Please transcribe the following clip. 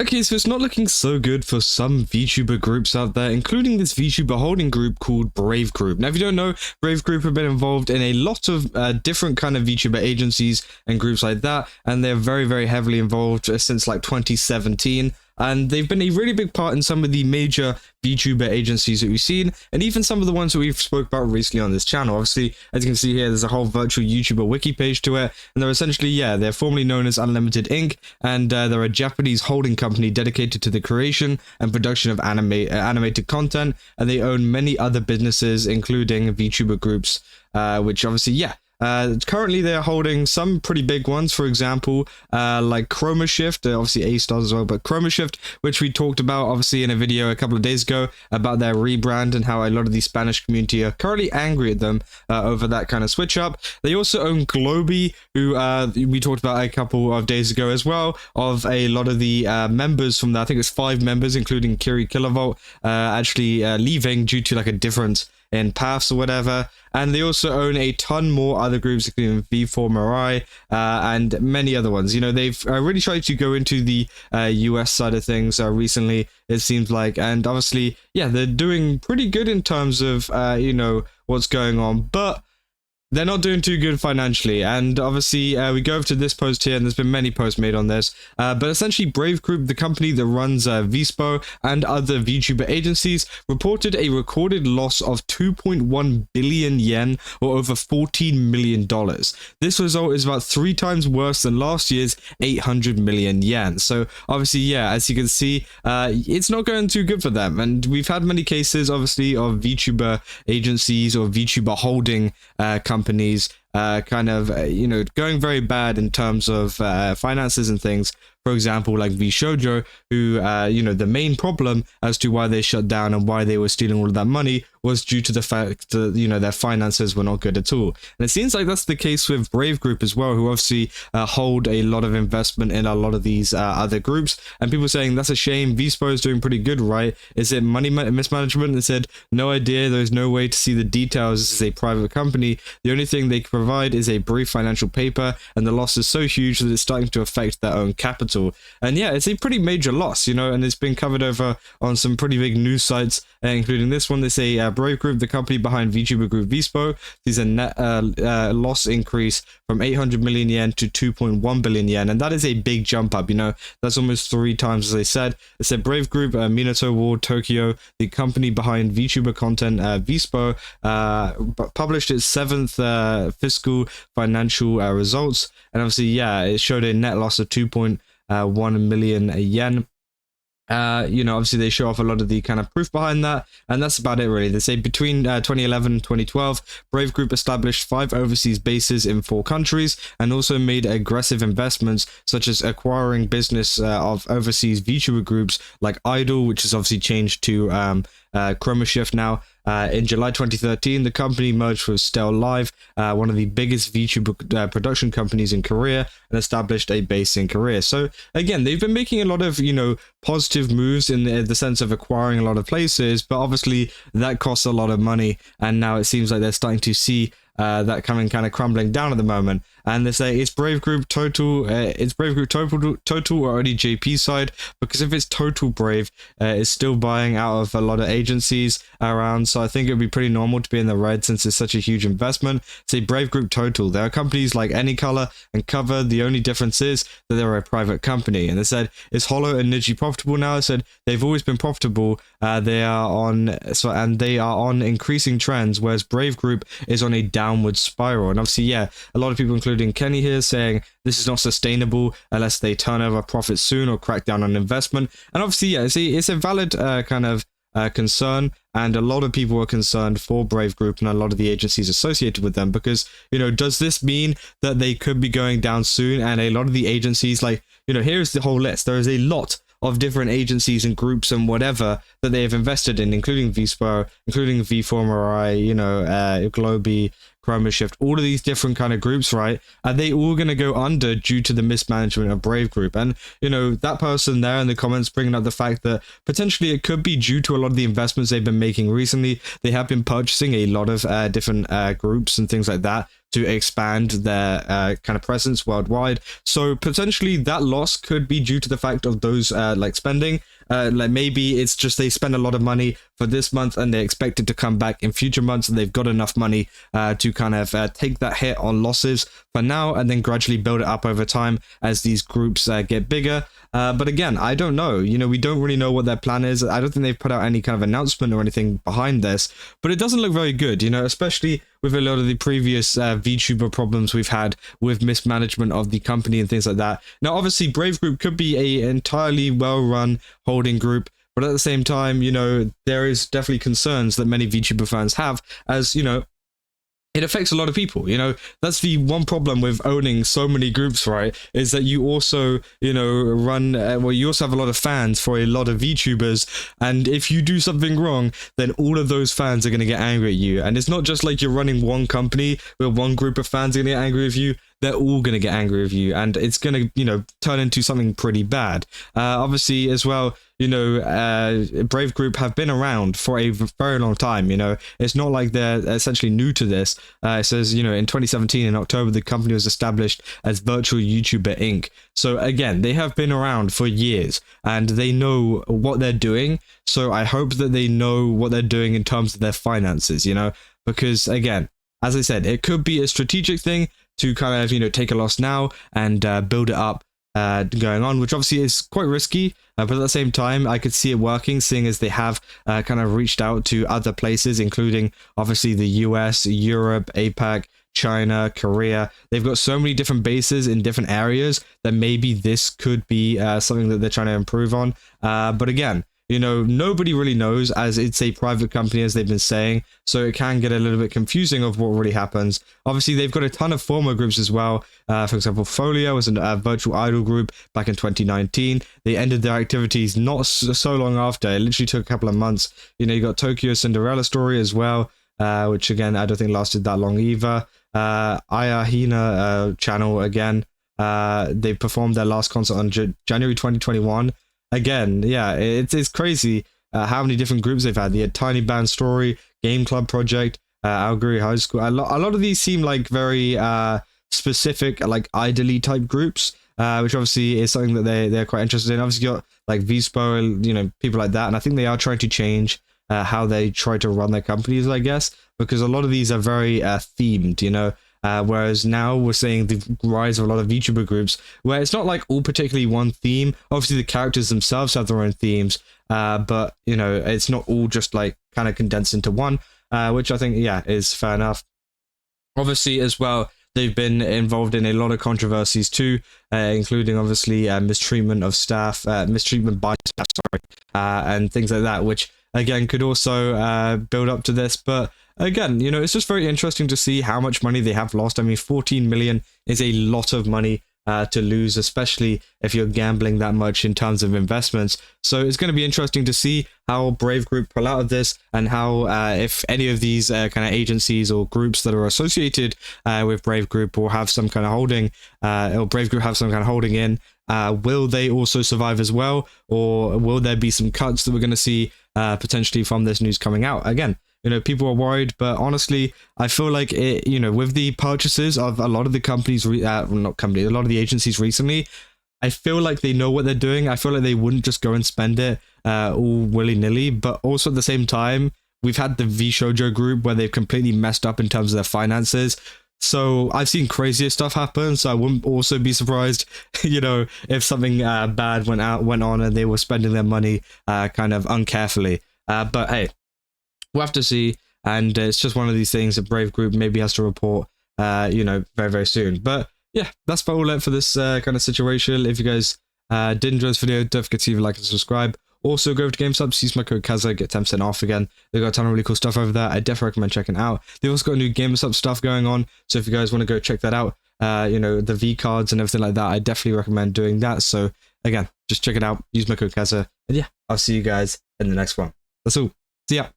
Okay, so it's not looking so good for some VTuber groups out there, including this VTuber holding group called Brave Group. Now, if you don't know, Brave Group have been involved in a lot of different kind of VTuber agencies and groups like that, and they're very, very heavily involved since like 2017. And they've been a really big part in some of the major VTuber agencies that we've seen, and even some of the ones that we've spoke about recently on this channel. Obviously, as you can see here, there's a whole virtual YouTuber wiki page to it, and they're essentially, they're formerly known as Unlimited Inc., and they're a Japanese holding company dedicated to the creation and production of animated content, and they own many other businesses, including VTuber groups, which obviously, currently they're holding some pretty big ones, for example, like ChromaShift, obviously A-stars as well, but ChromaShift, which we talked about obviously in a video a couple of days ago about their rebrand and how a lot of the Spanish community are currently angry at them over that kind of switch up. They also own Globie, who we talked about a couple of days ago as well, of a lot of the members from that. I think it's 5 members, including Kiri Kilovolt, actually leaving due to like a difference in paths or whatever. And they also own a ton more other groups, including V4 and many other ones. You know, they've really tried to go into the US side of things recently, it seems like. And obviously, they're doing pretty good in terms of, what's going on. But they're not doing too good financially, and obviously we go over to this post here, and there's been many posts made on this, but essentially Brave Group, the company that runs Vspo and other VTuber agencies, reported a recorded loss of 2.1 billion yen, or over $14 million. This result is about 3 times worse than last year's 800 million yen. So obviously, as you can see, it's not going too good for them, and we've had many cases obviously of VTuber agencies or VTuber holding companies going very bad in terms of finances and things. For example, like vshojo, who the main problem as to why they shut down and why they were stealing all of that money was due to the fact that their finances were not good at all. And it seems like that's the case with Brave Group as well, who obviously hold a lot of investment in a lot of these other groups, and people saying that's a shame. Vspo is doing pretty good, right? Is it money mismanagement? They said no idea, there's no way to see the details. This is a private company. The only thing they can provide is a brief financial paper, and the loss is so huge that it's starting to affect their own capital. And it's a pretty major loss, and it's been covered over on some pretty big news sites, including this one. They say Brave Group, the company behind VTuber group Vspo, sees a net loss increase from 800 million yen to 2.1 billion yen, and that is a big jump up. That's almost 3 times, as they said. It said Brave Group, Minato Ward Tokyo, the company behind VTuber content Vspo, published its 7th fiscal financial results, and obviously, it showed a net loss of 2.1 million yen. Obviously they show off a lot of the kind of proof behind that, and that's about it really. They say between 2011 and 2012, Brave Group established 5 overseas bases in 4 countries, and also made aggressive investments such as acquiring business of overseas VTuber groups like Idol, which has obviously changed to ChromaShift now. In July 2013, the company merged with Stell Live, one of the biggest VTuber production companies in Korea, and established a base in Korea. So again, they've been making a lot of, positive moves in the sense of acquiring a lot of places, but obviously that costs a lot of money, and now it seems like they're starting to see that coming kind of crumbling down at the moment. And they say it's Brave Group total, or only JP side, because if it's total Brave, it's still buying out of a lot of agencies around, so I think it would be pretty normal to be in the red since it's such a huge investment. Say Brave Group total, there are companies like Anycolor and Cover, the only difference is that they're a private company. And they said, is Hollow and Niji profitable now? I said they've always been profitable. They are on increasing trends, whereas Brave Group is on a downward spiral. And obviously, a lot of people, including Kenny here, saying this is not sustainable unless they turn over profits soon or crack down on investment. And obviously, it's a valid concern, and a lot of people are concerned for Brave Group and a lot of the agencies associated with them, because does this mean that they could be going down soon? And a lot of the agencies, like, here's the whole list. There is a lot of different agencies and groups and whatever that they have invested in, including Vspo, including V4 Globie, ChromaShift, all of these different kind of groups, right? Are they all going to go under due to the mismanagement of Brave Group? And, you know, that person there in the comments bringing up the fact that potentially it could be due to a lot of the investments they've been making recently. They have been purchasing a lot of different groups and things like that to expand their kind of presence worldwide. So potentially that loss could be due to the fact of those like spending. Like maybe it's just they spend a lot of money for this month and they expect it to come back in future months, and they've got enough money to kind of take that hit on losses for now and then gradually build it up over time as these groups get bigger. But again, I don't know. You know, we don't really know what their plan is. I don't think they've put out any kind of announcement or anything behind this, but it doesn't look very good, you know, especially with a lot of the previous VTuber problems we've had with mismanagement of the company and things like that. Now, obviously, Brave Group could be an entirely well-run holding group, but at the same time, you know, there is definitely concerns that many VTuber fans have, as, you know, it affects a lot of people. You know, that's the one problem with owning so many groups, right? Is that you also, you know, run, well, you also have a lot of fans for a lot of VTubers. And if you do something wrong, then all of those fans are going to get angry at you. And it's not just like you're running one company where one group of fans are going to get angry with you. They're all going to get angry with you. And it's going to, you know, turn into something pretty bad. Obviously, as well, you know, Brave Group have been around for a very long time. You know, it's not like they're essentially new to this. It says, you know, in 2017, in October, the company was established as Virtual YouTuber Inc. So again, they have been around for years and they know what they're doing. So I hope that they know what they're doing in terms of their finances, you know, because again, as I said, it could be a strategic thing to kind of, you know, take a loss now and build it up going on, which obviously is quite risky, but at the same time I could see it working, seeing as they have kind of reached out to other places, including obviously the US, Europe, APAC, China, Korea. They've got so many different bases in different areas that maybe this could be something that they're trying to improve on, but again, you know, nobody really knows, as it's a private company, as they've been saying, so it can get a little bit confusing of what really happens. Obviously, they've got a ton of former groups as well. For example, Folio was a virtual idol group back in 2019. They ended their activities not so long after. It literally took a couple of months. You know, you got Tokyo Cinderella Story as well, which again, I don't think lasted that long either. Ayahina channel again. They performed their last concert on January 2021. Again, yeah, it's crazy how many different groups they've had. They had Tiny Band Story, Game Club Project, Alguri High School. A lot of these seem like very specific, like idol-y type groups, which obviously is something that they're quite interested in. Obviously, you got like Vspo, you know, people like that, and I think they are trying to change how they try to run their companies, I guess, because a lot of these are very themed, you know. Whereas now we're seeing the rise of a lot of VTuber groups where it's not like all particularly one theme. Obviously the characters themselves have their own themes, but you know, it's not all just like kind of condensed into one, which I think, yeah, is fair enough. Obviously as well, they've been involved in a lot of controversies too, including obviously mistreatment of staff, mistreatment by staff, and things like that, which again could also build up to this. But again, you know, it's just very interesting to see how much money they have lost. I mean, 14 million is a lot of money to lose, especially if you're gambling that much in terms of investments. So it's going to be interesting to see how Brave Group pull out of this, and how if any of these kind of agencies or groups that are associated with Brave Group will have some kind of holding, or Brave Group have some kind of holding in, will they also survive as well, or will there be some cuts that we're going to see potentially from this news coming out? Again, you know, people are worried, but honestly, I feel like it, you know, with the purchases of a lot of the companies, a lot of the agencies recently, I feel like they know what they're doing. I feel like they wouldn't just go and spend it all willy-nilly, but also at the same time, we've had the Vshojo group where they've completely messed up in terms of their finances. So I've seen crazier stuff happen, so I wouldn't also be surprised, you know, if something bad went on and they were spending their money kind of uncarefully. But hey, we'll have to see, and it's just one of these things that Brave Group maybe has to report, you know, very, very soon. But yeah, that's about all it for this kind of situation. If you guys did enjoy this video, don't forget to leave a like and subscribe. Also, go over to GameStop, use my code Kaza, get 10% off again. They've got a ton of really cool stuff over there. I definitely recommend checking it out. They've also got new GameStop stuff going on, so if you guys want to go check that out, you know, the V cards and everything like that, I definitely recommend doing that. So again, just check it out, use my code Kaza, and yeah, I'll see you guys in the next one. That's all. See ya.